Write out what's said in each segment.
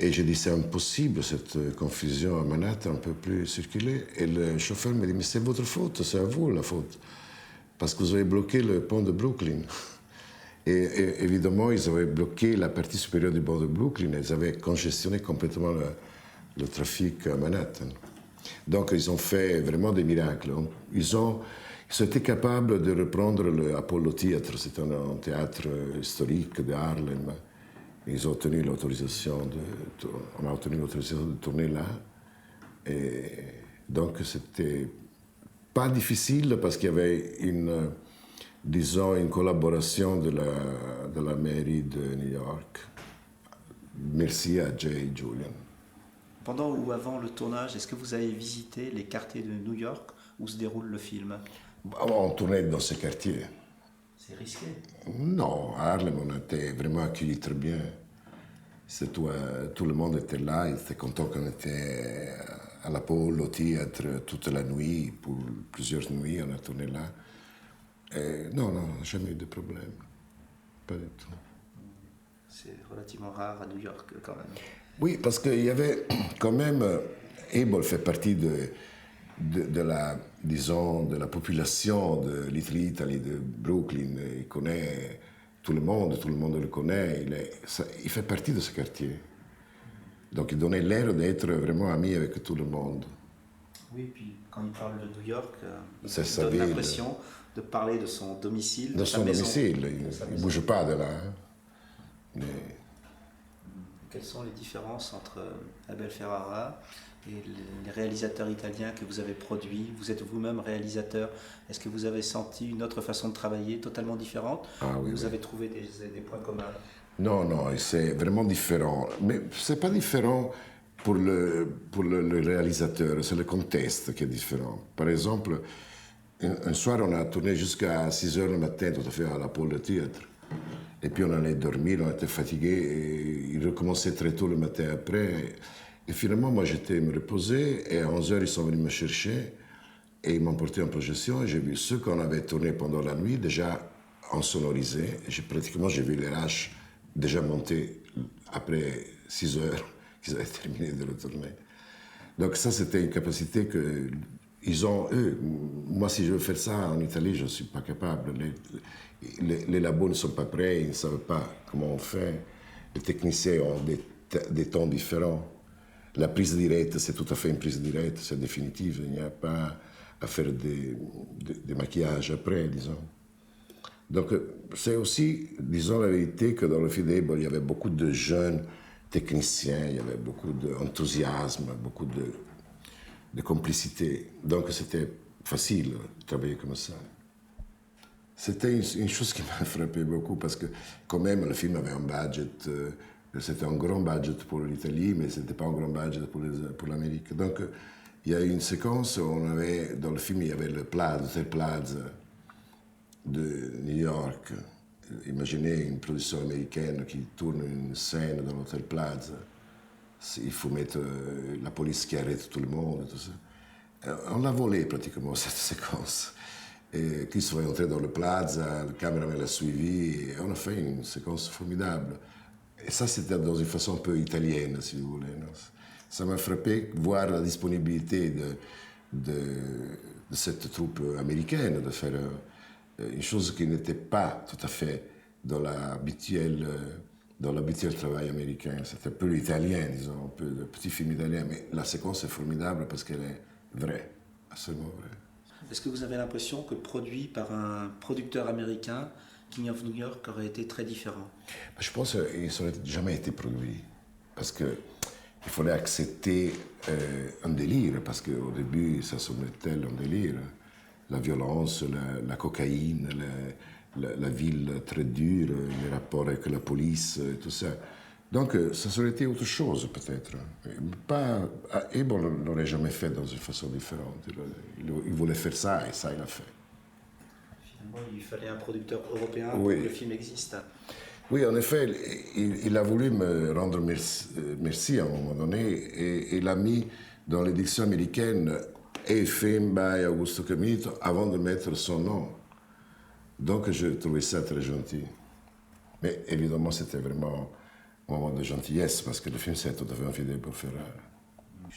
Et j'ai dit, c'est impossible, cette confusion à Manhattan, on ne peut plus circuler. Et le chauffeur me dit, mais c'est votre faute, c'est à vous la faute. Parce que vous avez bloqué le pont de Brooklyn. Et évidemment, ils avaient bloqué la partie supérieure du pont de Brooklyn. Ils avaient congestionné complètement le trafic à Manhattan. Donc, ils ont fait vraiment des miracles. Ils étaient capables de reprendre le Apollo Theatre. C'est un théâtre historique de Harlem. Ils ont obtenu l'autorisation on a obtenu l'autorisation de tourner là. Et donc, c'était pas difficile parce qu'il y avait une collaboration de la mairie de New York. Merci à Jay et Julian. Pendant ou avant le tournage, est-ce que vous avez visité les quartiers de New York où se déroule le film? On tournait dans ces quartiers. C'est risqué? Non, à Harlem, on était vraiment accueillis très bien. Tout le monde était là, il était content qu'on était à l'Apollo Théâtre toute la nuit, pour plusieurs nuits, on a tourné là. Et non, jamais eu de problème. Pas du tout. C'est relativement rare à New York, quand même. Oui, parce qu'il y avait quand même... Abel fait partie de la, disons, de la population de Little Italy, de Brooklyn. Il connaît tout le monde le connaît. Il fait partie de ce quartier. Donc il donnait l'air d'être vraiment ami avec tout le monde. Oui, puis quand il parle de New York, il sa donne l'impression de parler de son domicile, de son domicile. Il ne bouge pas de là. Hein. Mais... Quelles sont les différences entre Abel Ferrara et les réalisateurs italiens que vous avez produits? Vous êtes vous-même réalisateur. Est-ce que vous avez senti une autre façon de travailler totalement différente? Oui, vous avez trouvé des points communs? Non, c'est vraiment différent. Mais ce n'est pas différent pour le réalisateur, c'est le contexte qui est différent. Par exemple, un soir, on a tourné jusqu'à 6 heures le matin, tout à fait à l'Apollo Theatre. Et puis on allait dormir, on était fatigué, et il recommençait très tôt le matin après. Et finalement, moi, j'étais me reposer, et à 11 heures, ils sont venus me chercher, et ils m'ont porté en projection, et j'ai vu ce qu'on avait tourné pendant la nuit, déjà en sonorisé. J'ai vu les RH déjà monter après 6 heures qu'ils avaient terminé de le tourner. Donc ça, c'était une capacité que ils ont, eux. Moi, si je veux faire ça en Italie, je ne suis pas capable. Les labos ne sont pas prêts, ils ne savent pas comment on fait. Les techniciens ont des tons différents. La prise directe, c'est tout à fait une prise directe, c'est définitive. Il n'y a pas à faire des maquillages après, disons. Donc, c'est aussi, disons la vérité, que dans le film d'Abel, il y avait beaucoup de jeunes techniciens, il y avait beaucoup d'enthousiasme, beaucoup de complicité. Donc, c'était facile de travailler comme ça. C'était une chose qui m'a frappé beaucoup parce que, quand même, le film avait un budget. C'était un grand budget pour l'Italie, mais ce n'était pas un grand budget pour l'Amérique. Donc, il y a eu une séquence où dans le film, il y avait l'Hotel Plaza de New York. Imaginez une production américaine qui tourne une scène dans l'Hotel Plaza. Il faut mettre la police qui arrête tout le monde, tout ça. On l'a volé pratiquement, cette séquence. Et Chris va entrer dans le plaza, le caméraman l'a suivi, et on a fait une séquence formidable. Et ça, c'était dans une façon un peu italienne, si vous voulez. Non? Ça m'a frappé voir la disponibilité de cette troupe américaine de faire une chose qui n'était pas tout à fait dans l'habituel travail américain. C'était un peu l'italien, disons, un peu le petit film italien, mais la séquence est formidable parce qu'elle est vraie, absolument vraie. Est-ce que vous avez l'impression que produit par un producteur américain, King of New York aurait été très différent? Je pense qu'il n'aurait jamais été produit, parce qu'il fallait accepter un délire, parce qu'au début, ça semblait tel un délire. La violence, la cocaïne, la ville très dure, les rapports avec la police, tout ça. Donc, ça aurait été autre chose, peut-être. Abel ne l'aurait jamais fait dans une façon différente. Il voulait faire ça, et ça, il l'a fait. Finalement, il fallait un producteur européen pour que le film existe. Oui, en effet, il a voulu me rendre merci à un moment donné, et il a mis dans l'édition américaine « A film by Augusto Camito » avant de mettre son nom. Donc, je trouvais ça très gentil. Mais évidemment, c'était vraiment moment de gentillesse, parce que le film c'est tout à fait un film pour faire.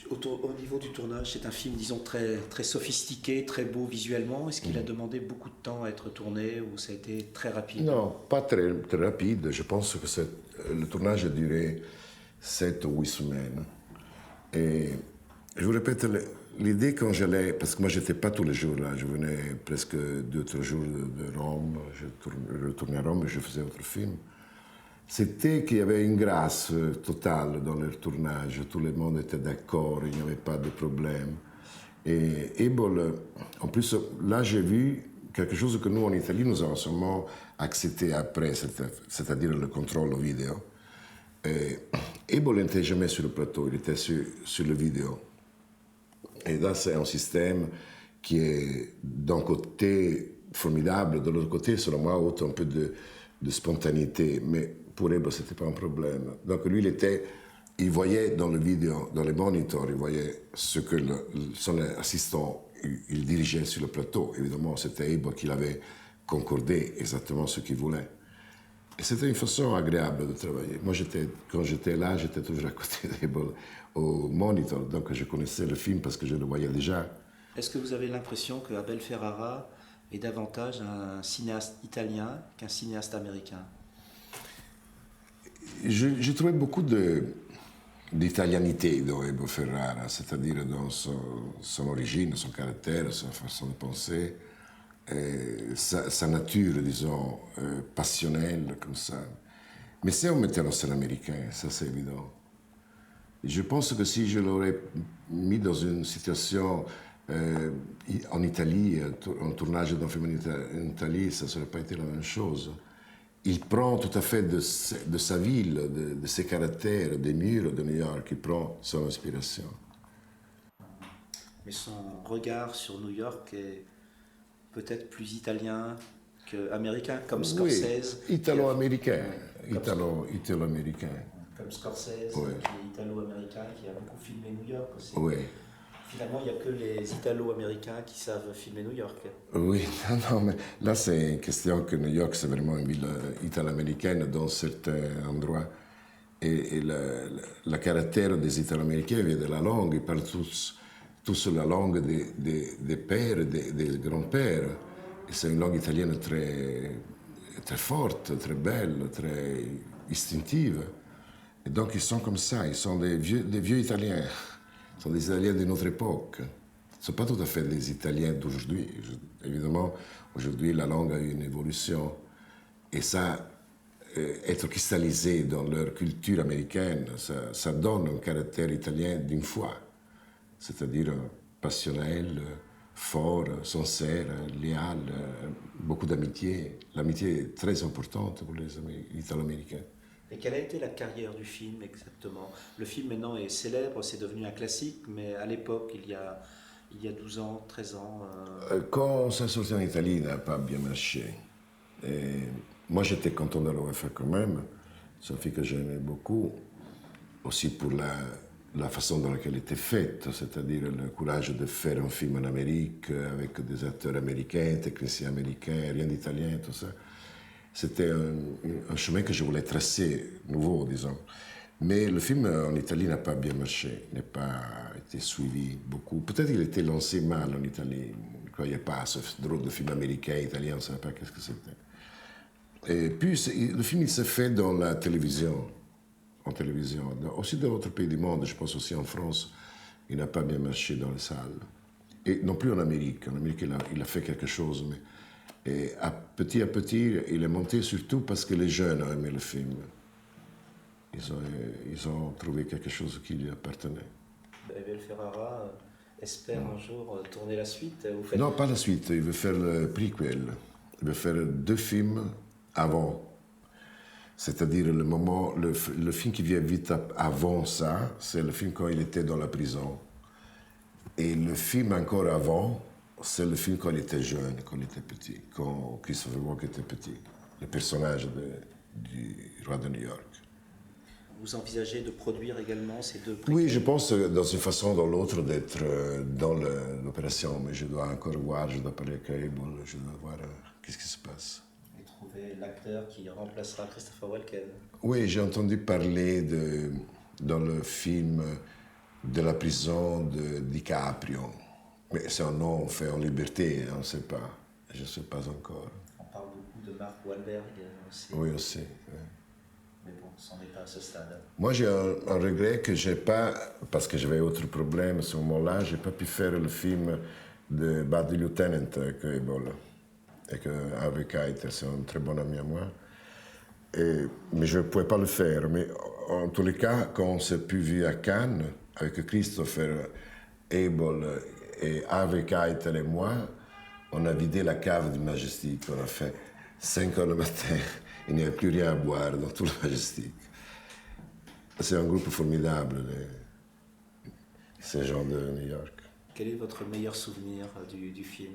Au niveau du tournage, c'est un film, disons, très, très sophistiqué, très beau visuellement. Est-ce qu'il a demandé beaucoup de temps à être tourné ou ça a été très rapide? Non, pas très, très rapide. Je pense que le tournage a duré 7 ou 8 semaines. Et je vous répète, l'idée quand j'allais, parce que moi j'étais pas tous les jours là, je venais presque 2 ou 3 jours de Rome, je retournais à Rome et je faisais autre film. C'était qu'il y avait une grâce totale dans leur tournage, tout le monde était d'accord, il n'y avait pas de problème. Et Ebol, en plus, là j'ai vu quelque chose que nous en Italie nous avons seulement accepté après, c'est-à-dire le contrôle vidéo. Ebol n'était jamais sur le plateau, il était sur le vidéo. Et là c'est un système qui est d'un côté formidable, de l'autre côté, selon moi, ôte un peu de spontanéité. Mais pour Ebol, ce n'était pas un problème. Donc lui, il voyait dans le vidéo, dans les monitors, il voyait ce que son assistant, il dirigeait sur le plateau. Évidemment, c'était Ebol qui avait concordé exactement ce qu'il voulait. Et c'était une façon agréable de travailler. Moi, quand j'étais là, j'étais toujours à côté d'Ebol au monitor, donc je connaissais le film parce que je le voyais déjà. Est-ce que vous avez l'impression que Abel Ferrara est davantage un cinéaste italien qu'un cinéaste américain? J'ai trouvé beaucoup d'italianité dans Abel Ferrara, c'est-à-dire dans son origine, son caractère, sa façon de penser, sa nature, disons, passionnelle, comme ça. Mais c'est un metteur en scène américain, ça c'est évident. Je pense que si je l'aurais mis dans une situation en Italie, un tournage d'un film en Italie, ça ne serait pas été la même chose. Il prend tout à fait de sa ville, de ses caractères, des murs de New York, il prend son inspiration. Mais son regard sur New York est peut-être plus italien qu'américain, comme Scorsese. Oui, italo-américain. Italo-américain. Comme Scorsese, Oui. qui est italo-américain, qui a beaucoup filmé New York aussi. Oui. Finalement, il n'y a que les italo-américains qui savent filmer New York. Oui, non, mais là c'est une question que New York c'est vraiment une ville italo-américaine dans certains endroits. Et le caractère des italo-américains vient de la langue, ils parlent tous la langue des pères, des grands-pères. Et c'est une langue italienne très, très forte, très belle, très instinctive. Et donc ils sont comme ça, ils sont des vieux Italiens. Ce sont des Italiens de notre époque. Ce ne sont pas tout à fait des Italiens d'aujourd'hui. Évidemment, aujourd'hui, la langue a eu une évolution. Et ça, être cristallisé dans leur culture américaine, ça donne un caractère italien d'une fois. C'est-à-dire passionnel, fort, sincère, léal, beaucoup d'amitié. L'amitié est très importante pour les Italo-Américains. Et quelle a été la carrière du film exactement? Le film maintenant est célèbre, c'est devenu un classique, mais à l'époque, il y a 12 ans, 13 ans... Quand ça sorti en Italie, il n'a pas bien marché. Et moi, j'étais content de l'avoir fait quand même. C'est un film que j'aimais beaucoup, aussi pour la façon dans laquelle il était fait, c'est-à-dire le courage de faire un film en Amérique avec des acteurs américains, techniciens américains, rien d'italien, tout ça. C'était un chemin que je voulais tracer, nouveau, disons. Mais le film en Italie n'a pas bien marché, n'a pas été suivi beaucoup. Peut-être qu'il était lancé mal en Italie. On ne croyait pas à ce drôle de film américain, italien, on ne savait pas qu'est-ce que c'était. Et puis, le film, il s'est fait dans la télévision, en télévision. Aussi dans d'autres pays du monde, je pense aussi en France, il n'a pas bien marché dans les salles. Et non plus en Amérique. En Amérique, il a fait quelque chose, mais... Et à petit, il est monté surtout parce que les jeunes ont aimé le film. Ils ont trouvé quelque chose qui lui appartenait. Abel Ferrara espère un jour tourner la suite. Non, pas la suite. Il veut faire le prequel. Il veut faire 2 films avant. C'est-à-dire le film qui vient vite avant ça, c'est le film quand il était dans la prison. Et le film encore avant, c'est le film quand il était jeune, quand il était petit, quand Christopher Walken était petit, le personnage du roi de New York. Vous envisagez de produire également ces 2 préquels? Oui, je pense dans une façon ou dans l'autre d'être dans l'opération, mais je dois encore voir, je dois parler avec Abel, je dois voir qu'est-ce qui se passe. trouver l'acteur qui remplacera Christopher Walken. Oui, j'ai entendu parler dans le film de la prison de DiCaprio. Mais c'est un nom fait en liberté, on ne sait pas. Je ne sais pas encore. On parle beaucoup de Mark Wahlberg aussi. Oui, aussi. Oui. Mais bon, c'en est pas à ce stade. Moi, j'ai un regret que j'ai pas, parce que j'avais autre problème à ce moment-là, j'ai pas pu faire le film de Bad Lieutenant avec Ebola. Et que Harvey Keitel, c'est un très bon ami à moi. Mais je ne pouvais pas le faire. Mais en tous les cas, quand on s'est pu vu à Cannes, avec Christopher, Abel et Harvey Keitel et moi, on a vidé la cave du Majestic. On a fait 5 heures le matin. Il n'y avait plus rien à boire dans tout le Majestic. C'est un groupe formidable, ces gens de New York. Quel est votre meilleur souvenir du film?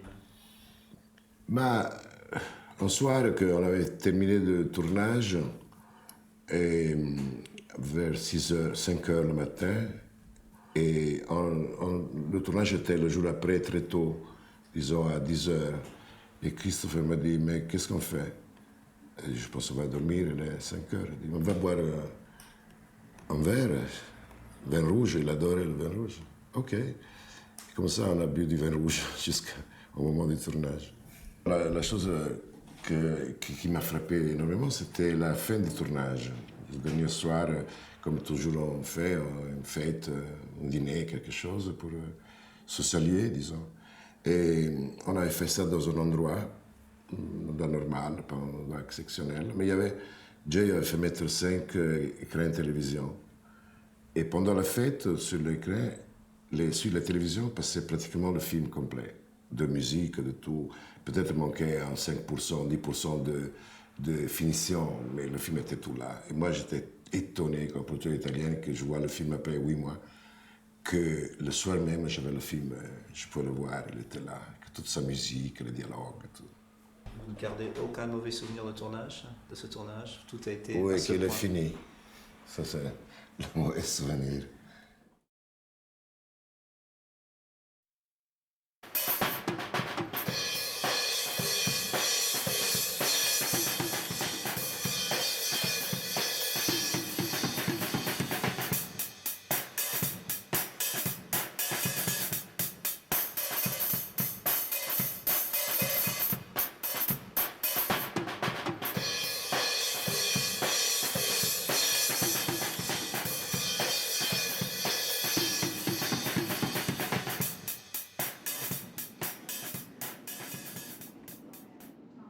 Un soir qu'on avait terminé le tournage, et vers 6 heures, 5 heures le matin, et le tournage était le jour après, très tôt, disons à 10 heures. Et Christopher m'a dit, mais qu'est-ce qu'on fait? Et je pense qu'on va dormir, il est 5 heures. Il dit, on va boire un verre, vin rouge, il adorait le vin rouge. Ok. Et comme ça, on a bu du vin rouge jusqu'au moment du tournage. La chose qui m'a frappé énormément, c'était la fin du tournage. Le dernier soir, comme toujours on fait, une fête, un dîner, quelque chose pour se saluer, disons. Et on avait fait ça dans un endroit normal, pas un endroit exceptionnel. Mais Jay avait fait mettre 5 écrans de télévision. Et pendant la fête, sur l'écran, sur la télévision, passait pratiquement le film complet. De musique, de tout. Peut-être manquait un 5%, 10% de finition, mais le film était tout là. Et moi, j'étais étonné, comme producteur italien, que je vois le film après 8 mois, que le soir même, j'avais le film, je pouvais le voir, il était là, que toute sa musique, le dialogue, tout. Vous ne gardez aucun mauvais souvenir de ce tournage? Tout a été Oui, à ce qu'il est point. fini. Ça, c'est le mauvais souvenir.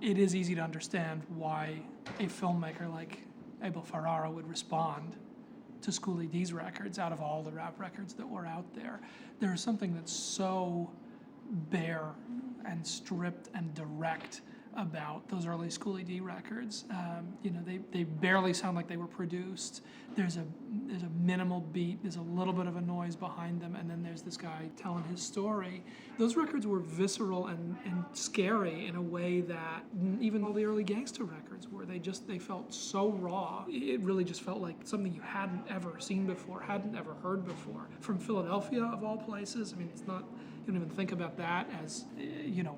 It is easy to understand why a filmmaker like Abel Ferrara would respond to Schoolie D's records out of all the rap records that were out there. There is something that's so bare and stripped and direct about those early Schoolie D records. They barely sound like they were produced. There's a minimal beat, there's a little bit of a noise behind them, and then there's this guy telling his story. Those records were visceral and scary in a way that even all the early gangster records were. They felt so raw. It really just felt like something you hadn't ever seen before, hadn't ever heard before. From Philadelphia, of all places. I mean, it's not, you don't even think about that as,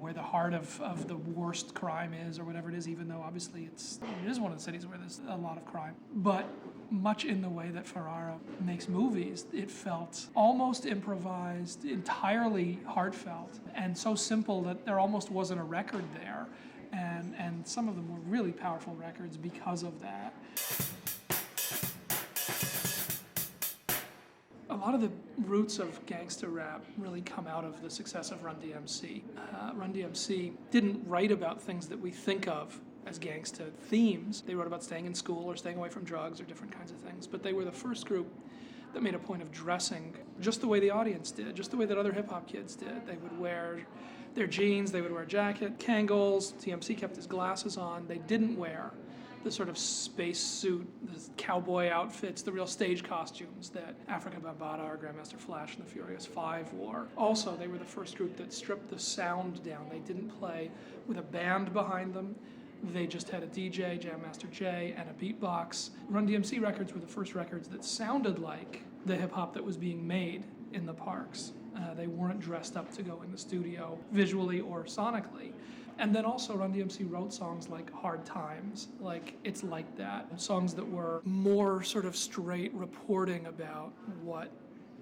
where the heart of the worst crime is or whatever it is, even though obviously it is one of the cities where there's a lot of crime. But much in the way that Ferrara makes movies, it felt almost improvised, entirely heartfelt, and so simple that there almost wasn't a record there. And some of them were really powerful records because of that. A lot of the roots of gangster rap really come out of the success of Run DMC. Run DMC didn't write about things that we think of as gangsta themes. They wrote about staying in school or staying away from drugs or different kinds of things, but they were the first group that made a point of dressing just the way the audience did, just the way that other hip-hop kids did. They would wear their jeans, they would wear a jacket, Kangol, TMC kept his glasses on. They didn't wear the sort of space suit, the cowboy outfits, the real stage costumes that Africa Bambaataa or Grandmaster Flash and the Furious Five wore. Also, they were the first group that stripped the sound down. They didn't play with a band behind them. They just had a DJ, Jam Master Jay, and a beatbox. Run DMC records were the first records that sounded like the hip-hop that was being made in the parks. They weren't dressed up to go in the studio visually or sonically. And then also Run DMC wrote songs like Hard Times, like It's Like That, songs that were more sort of straight reporting about what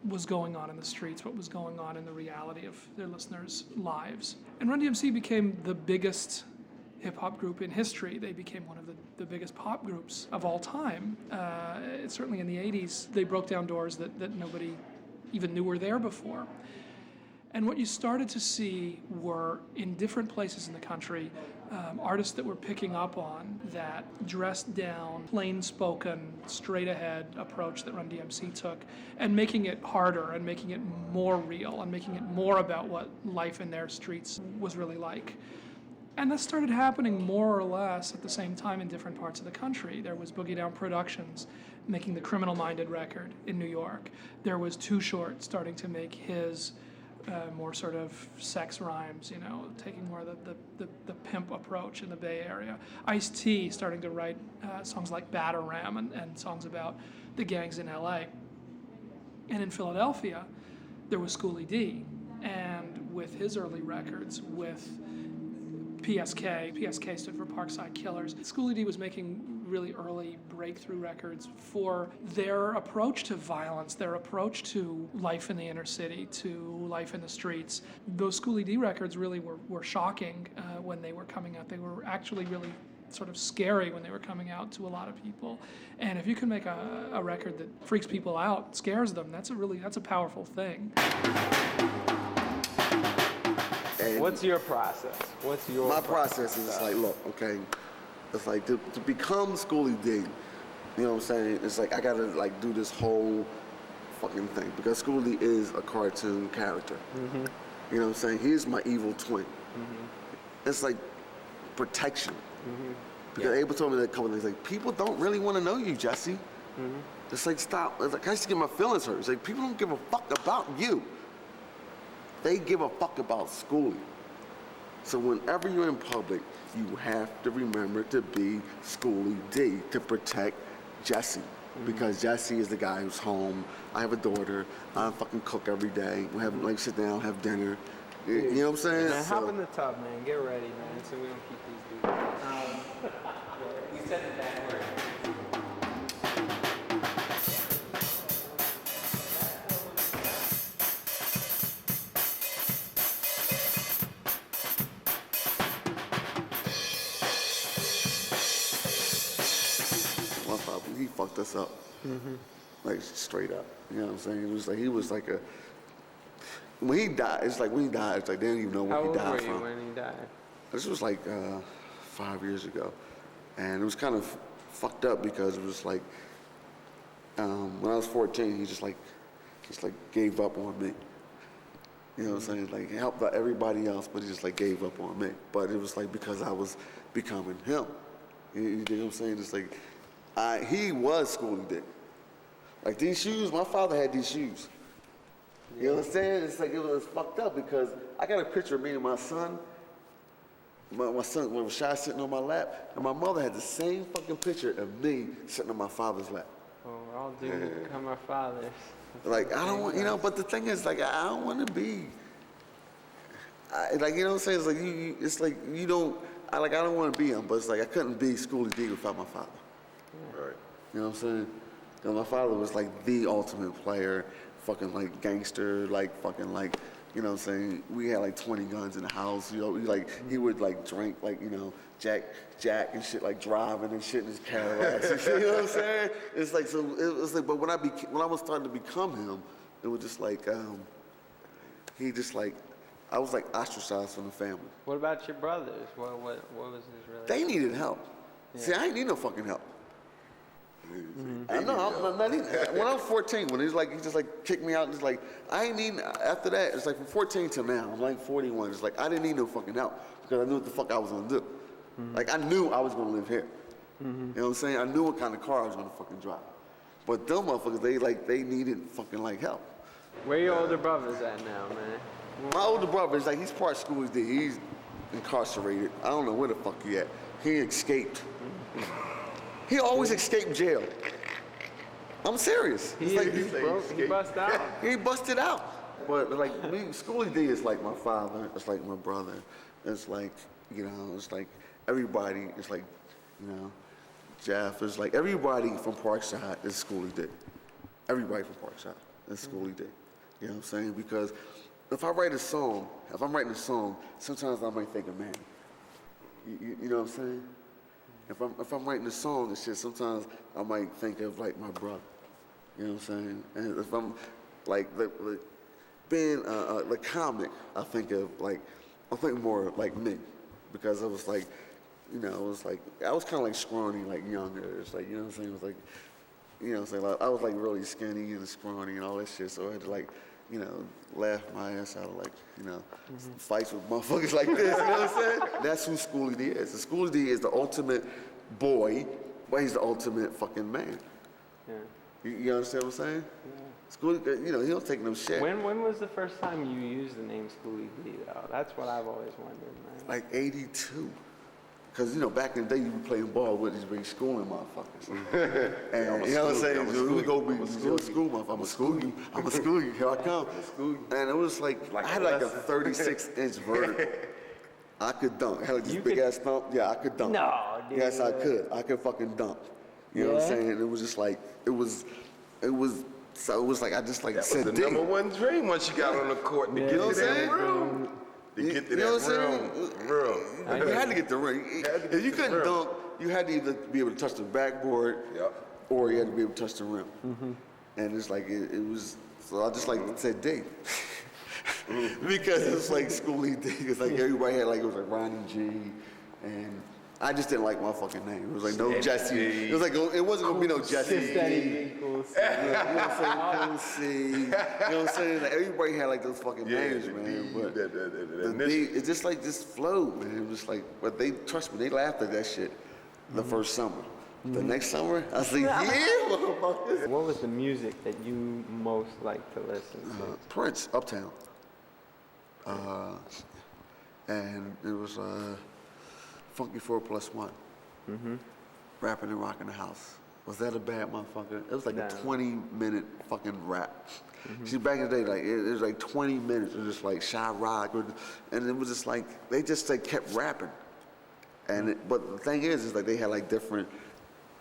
was going on in the streets, what was going on in the reality of their listeners' lives. And Run DMC became the biggest hip-hop group in history. They became one of the biggest pop groups of all time. Certainly in the 80s, they broke down doors that nobody even knew were there before. And what you started to see were, in different places in the country, artists that were picking up on that dressed down, plain-spoken, straight-ahead approach that Run DMC took, and making it harder and making it more real and making it more about what life in their streets was really like. And this started happening more or less at the same time in different parts of the country. There was Boogie Down Productions making the Criminal Minded record in New York. There was Too Short starting to make his more sort of sex rhymes, you know, taking more of the pimp approach in the Bay Area. Ice-T starting to write songs like Batarram and songs about the gangs in LA. And in Philadelphia, there was Schoolie D. And with his early records, with PSK stood for Parkside Killers. Schoolie D was making really early breakthrough records for their approach to violence, their approach to life in the inner city, to life in the streets. Those Schoolie D records really were shocking when they were coming out. They were actually really sort of scary when they were coming out to a lot of people. And if you can make a record that freaks people out, scares them, that's a powerful thing. And what's your process? My process is like, look, okay, it's like to become Schoolie D, you know what I'm saying? It's like I gotta like do this whole fucking thing because Schoolie is a cartoon character. Mm-hmm. You know what I'm saying? He's my evil twin. Mm-hmm. It's like protection. Mm-hmm. Because Abel told me that a couple of things, like people don't really want to know you, Jesse. Mm-hmm. It's like stop. It's like I used to get my feelings hurt. It's like people don't give a fuck about you. They give a fuck about Schoolie. So whenever you're in public, you have to remember to be Schoolie D to protect Jesse. Mm-hmm. Because Jesse is the guy who's home. I have a daughter. I fucking cook every day. We have like sit down, have dinner. You know what I'm saying? Man, hop in the tub, man. Get ready, man. So we don't keep these dudes. We said it that word. He fucked us up, like straight up. You know what I'm saying? It was like he was like a. When he died, it's like they didn't even know where he died from. How old were you when he died? This was like 5 years ago, and it was kind of fucked up because it was like when I was 14, he just gave up on me. You know what I'm saying? Like he helped out everybody else, but he just like gave up on me. But it was like because I was becoming him. You know what I'm saying? It's like. He was Schoolie D. Like these shoes, my father had these shoes. You understand? It's like it was fucked up because I got a picture of me and my son. My son was shy sitting on my lap, and my mother had the same fucking picture of me sitting on my father's lap. Well, we're all doomed to become our fathers. Like I don't want, you know. But the thing is, like I don't want to be. Like you know what I'm saying? It's like it's like you don't. I don't want to be him, but it's like I couldn't be Schoolie D without my father. Right. You know what I'm saying? Because my father was like the ultimate player, fucking like gangster, like fucking like, you know what I'm saying? We had like 20 guns in the house, you know, he would like drink like, you know, Jack and shit, like driving and shit in his Cadillacs. You know what I'm saying? It's like, so it was like, but when I was starting to become him, it was just like, he just like, I was like ostracized from the family. What about your brothers? What was his relationship? They needed help. Yeah. See, I ain't need no fucking help. I know. When I was 14, when he just like kicked me out, it's like I ain't need. After that, it's like from 14 to now, I'm like 41. It's like I didn't need no fucking help because I knew what the fuck I was gonna do. Like I knew I was gonna live here. You know what I'm saying? I knew what kind of car I was gonna fucking drive. But them motherfuckers, they needed fucking like help. Where your older brothers at now, man? My older brother is like he's part Schoolie D. He's incarcerated. I don't know where the fuck he at. He escaped. He always escaped jail. I'm serious. He busted out. He busted out. But like Schoolie D is like my father. It's like my brother. It's like You know, it's like everybody, it's like, you know, Jeff is like, everybody from Parkside is Schoolie D. Everybody from Parkside is Schoolie D. You know what I'm saying? Because if I'm writing a song, sometimes I might think of Manny. You know what I'm saying? If I'm writing a song and shit, sometimes I might think of like my brother. You know what I'm saying? And if I'm like being the comic, I think more like me, because I was like, you know, I was kind of like scrawny, like younger. It's like, you know what I'm saying? It was like, you know what I'm saying? Like, I was like really skinny and scrawny and all that shit, so I had to like, you know, laugh my ass out of like, you know, fights with motherfuckers like this, you know what I'm saying? That's who Schoolie D is. The Schoolie D is the ultimate boy, but he's the ultimate fucking man. Yeah. You understand what I'm saying? Yeah. Schoolie, you know, he don't take no shit. When was the first time you used the name Schoolie D, though? That's what I've always wondered, man. Like 82. Because, you know, back in the day, you were playing ball with these big schooling motherfuckers. And, you know what I'm saying? We go be school motherfucker. I'm a school you. Here I come. And it was like I had like a 36-inch vertical. I could dunk. I had like this big ass thump. Yeah, I could dunk. No, dude. Yes, I could. I could fucking dunk. You know what I'm saying? It was just like, so it was like, I just like that was the number one dream once you got on the court to get to that room. To get to that room. You had to get the ring. If you couldn't dunk, you had to either be able to touch the backboard or you had to be able to touch the rim. And it's like, it was, so I just like said D. Because it was like Schoolie D. It's like everybody had like, it was like Ronnie G. And I just didn't like my fucking name. It was like no Jesse. It was like, it wasn't gonna be no Jesse. Cool C. You know what I'm saying? You know what I'm saying? Like, everybody had like those fucking names, man. But the D, it just like just flowed, man. It was like, but they trust me. They laughed at that shit the first summer. The next summer, I was like, yeah, motherfuckers. What was the music that you most liked to listen to? Prince, Uptown. And it was Funky 4+1. Rapping and Rocking the House. Was that a bad motherfucker? It was like a 20-minute fucking rap. See, back in the day, like it was like 20 minutes. It was just like Shy Rock, and it was just like they just like kept rapping. And but the thing is like they had like different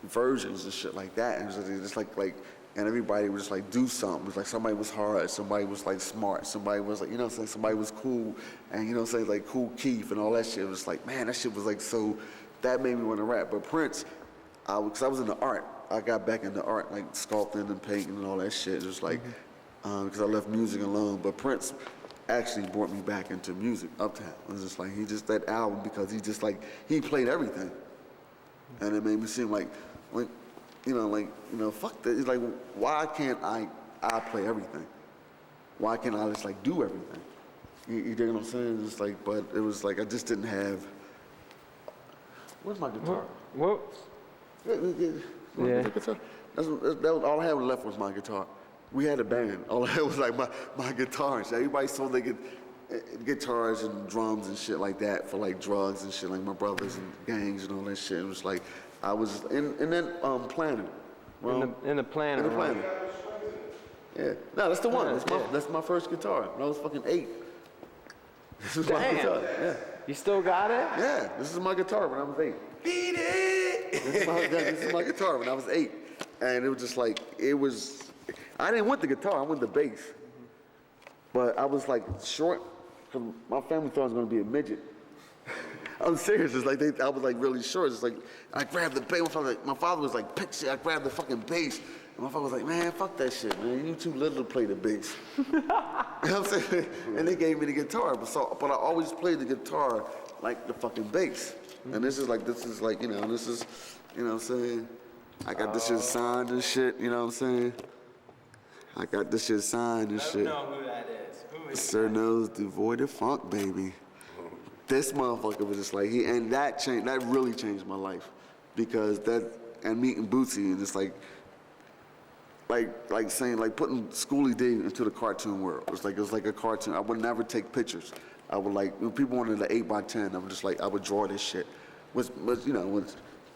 versions and shit like that. And it was just like and everybody would just like do something. It was like somebody was hard, somebody was like smart, somebody was like, you know what I'm saying, somebody was cool, and you know what I'm saying, like Cool Keith and all that shit. It was like, man, that shit was like so, that made me want to rap. But Prince, because I was into art, I got back into art, like sculpting and painting and all that shit. It was like, because I left music alone. But Prince actually brought me back into music, Uptown. It was just like, that album, because he played everything. And it made me seem like, fuck that. It's like, why can't I play everything? Why can't I just like do everything? You dig what I'm saying? It's like, but it was like, I just didn't have, where's my guitar? What? Yeah. Guitar? That was all I had left was my guitar. We had a band. All I had was like my guitar and shit. Everybody sold their guitars and drums and shit like that for like drugs and shit, like my brothers and gangs and all that shit. It was like, I was and then planning. Well, In the planner. In the planner. Yeah. No, that's the one. That's my first guitar. When I was fucking 8. This was my guitar. Yeah. You still got it? Yeah. This is my guitar when I was 8. Beat it! This is my guitar when I was 8. And it was just like, I didn't want the guitar, I wanted the bass. But I was like short, because my family thought I was going to be a midget. I'm serious. It's like I was like really short. It's like I grabbed the bass. My father was like, pick shit. I grabbed the fucking bass. And my father was like, man, fuck that shit, man. You too little to play the bass. You know what I'm saying? And they gave me the guitar. But I always played the guitar like the fucking bass. And this is like, you know, this is, you know what I'm saying? I got this shit signed and shit, you know what I'm saying? I got this shit signed and shit. I don't know who that is. Who is Sir Knows Devoid of Funk, baby. This motherfucker was just like, and that really changed my life. Because and meeting Bootsy, and just like saying, like putting Schoolie D into the cartoon world. It was like a cartoon. I would never take pictures. I would like, when people wanted an 8x10, I would just like, I would draw this shit. Which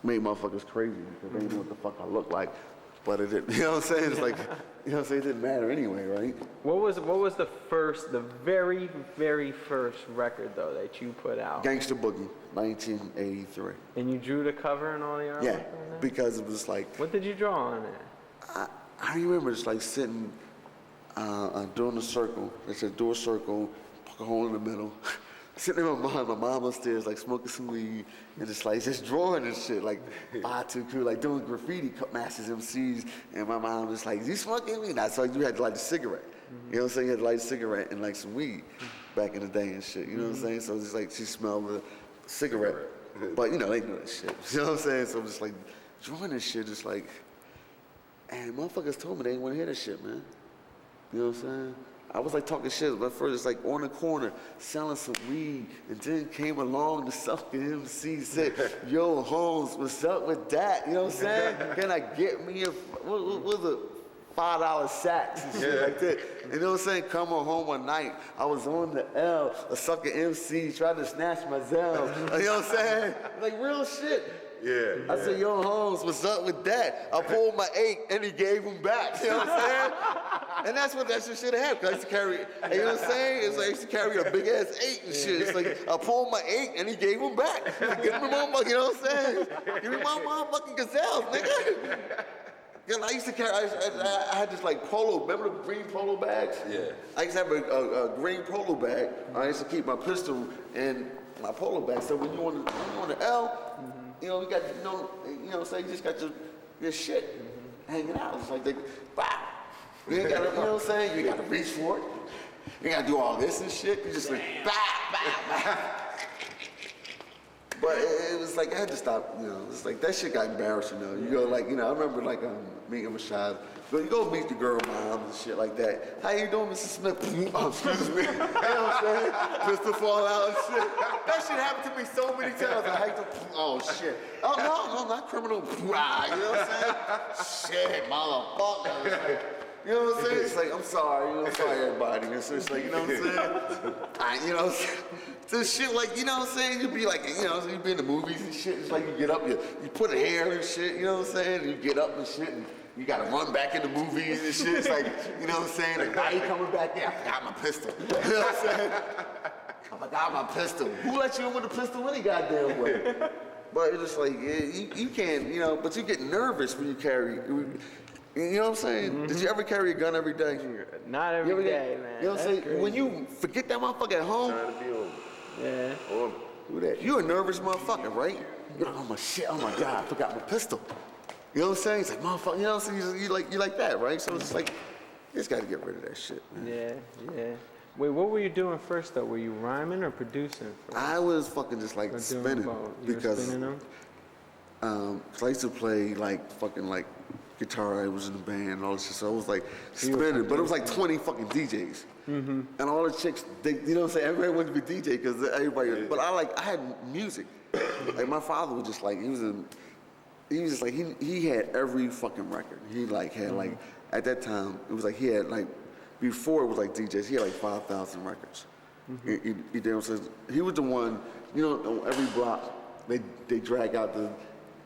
made motherfuckers crazy because they didn't know what the fuck I looked like. but it didn't. You know what I'm saying? It's like, you know what I'm saying? It didn't matter anyway, right? What was the very, very first record though that you put out? Gangsta Boogie, 1983. And you drew the cover and all the artwork? Yeah, on that? because it was like, What did you draw on it? I remember just like sitting doing a circle. They said do a circle, poke a hole in the middle. Sitting in my mom upstairs, like smoking some weed, and just drawing and shit, like too cool, like doing graffiti, cut masters, MCs, and my mom was like, "You smoking weed?" So you had to light a cigarette. You know what I'm saying? You had to light a cigarette and like some weed back in the day and shit. You know what I'm saying? So it's just like she smelled the cigarette, but you know they know that shit. You know what I'm saying? So I'm just like drawing this shit, just like, and motherfuckers told me they didn't want to hear this shit, man. You know what I'm saying? I was like talking shit, but first it's like on the corner selling some weed, and then came along the sucker MC said, "Yo, Holmes, what's up with that?" You know what I'm saying? Can I get me a what was it? $5 sacks and shit like that. You know what I'm saying? Come on home one night, I was on the L, a sucker MC tried to snatch my Zell. You know what I'm saying? Like real shit. Yeah. I said, "Yo, Holmes, what's up with that?" I pulled my 8 and he gave him back. You know what I'm saying? And that's what that shit should have happened. I used to carry, you know what I'm saying? It's like I used to carry a big ass 8 and shit. It's like I pulled my 8 and he gave him back. Like, give me my motherfucking, you know what I'm saying? Give me my motherfucking gazelles, nigga. And I used to carry, I had this like polo, remember the green polo bags? Yeah. I used to have a green polo bag. I used to keep my pistol in my polo bag. So when you on the L, you know, you got, you know what I'm saying? You just got your shit hanging out. It's like, wow. You ain't got to, you know what I'm saying? You got to reach for it. You got to do all this and shit. You just like, bah, bah, bah. But it was like, I had to stop, you know. It's like, that shit got embarrassing, though. You go like, you know, I remember like meeting Rashad. But you go meet the girl moms and shit like that. How you doing, Mrs. Smith? Oh, excuse me. You know what I'm saying? Pistol fall out and shit. That shit happened to me so many times. I hate to, oh shit. Oh no, not criminal. You know what I'm saying? Shit, motherfucker. It's like, you know what I'm saying? It's like, I'm sorry, you know, I'm sorry everybody. And so it's like, you know what I'm saying? You know, so shit like, you know what I'm saying? You be like, you know, you be in the movies and shit. It's like you get up, you put a hair and shit, you know what I'm saying? You get up and shit and you gotta run back in the movies and shit. It's like, you know what I'm saying? Like, why you coming back in? I forgot my pistol. You know what I'm saying? I forgot my pistol. Who let you in with a pistol any goddamn way? But it's just like, you can't, you know, but you get nervous when you carry, you know what I'm saying? Mm-hmm. Did you ever carry a gun every day? Not every day, man. You know what I'm saying? Crazy. When you forget that motherfucker at home, yeah. Or do that. You a nervous motherfucker, right? You're like, oh my shit, oh my God, I forgot my pistol. You know what I'm saying? It's like, motherfucker, you know what I'm saying? You like that, right? So it's like, you just gotta get rid of that shit, man. Yeah. Wait, what were you doing first though? Were you rhyming or producing first? I was fucking just like spinning. You were spinning them? So I used to play like fucking like guitar. I was in the band and all this shit. So I was like spinning, but it was like 20 fucking DJs. Mm-hmm. And all the chicks, they, you know what I'm saying? Everybody wanted to be DJ because everybody, but I had music. Like my father was just like, he was just like, he had every fucking record. He like had like, at that time, it was like he had like, before it was like DJs, he had like 5,000 records. Mm-hmm. You know what I'm saying? He was the one, you know, on every block, they drag out the,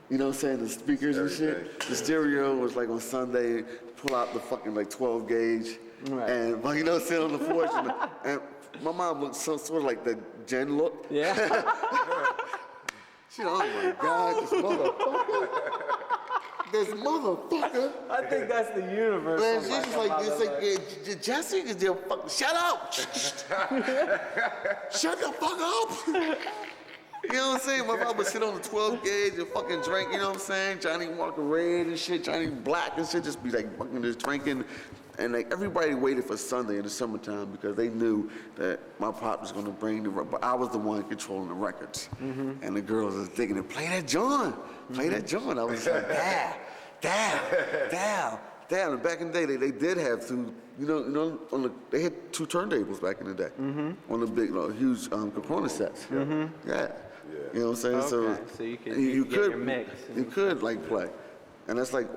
you know what I'm saying, the speakers and shit. The stereo was like on Sunday, pull out the fucking like 12 gauge. Right. And, you know, sit on the porch. And my mom looked sort of like the Jen look. Yeah. She, oh my God, this motherfucker. I think that's the universe. Man, she's just like, it's like, Jesse, is your fucking, shut up. Shut the fuck up. You know what I'm saying? My mom would sit on the 12 gauge and fucking drink, you know what I'm saying? Johnny Walker Red and shit, Johnny Black and shit, just be like fucking just drinking. And like everybody waited for Sunday in the summertime because they knew that my pop was gonna bring but I was the one controlling the records. Mm-hmm. And the girls was thinking, play that John, play that John. I was like, damn. And back in the day, they did have two, you know, they had 2 turntables back in the day. Mm-hmm. On the big, huge component sets. Mm-hmm. Yeah. You know what I'm saying? Okay. So you could get your mix. You could like play. And that's like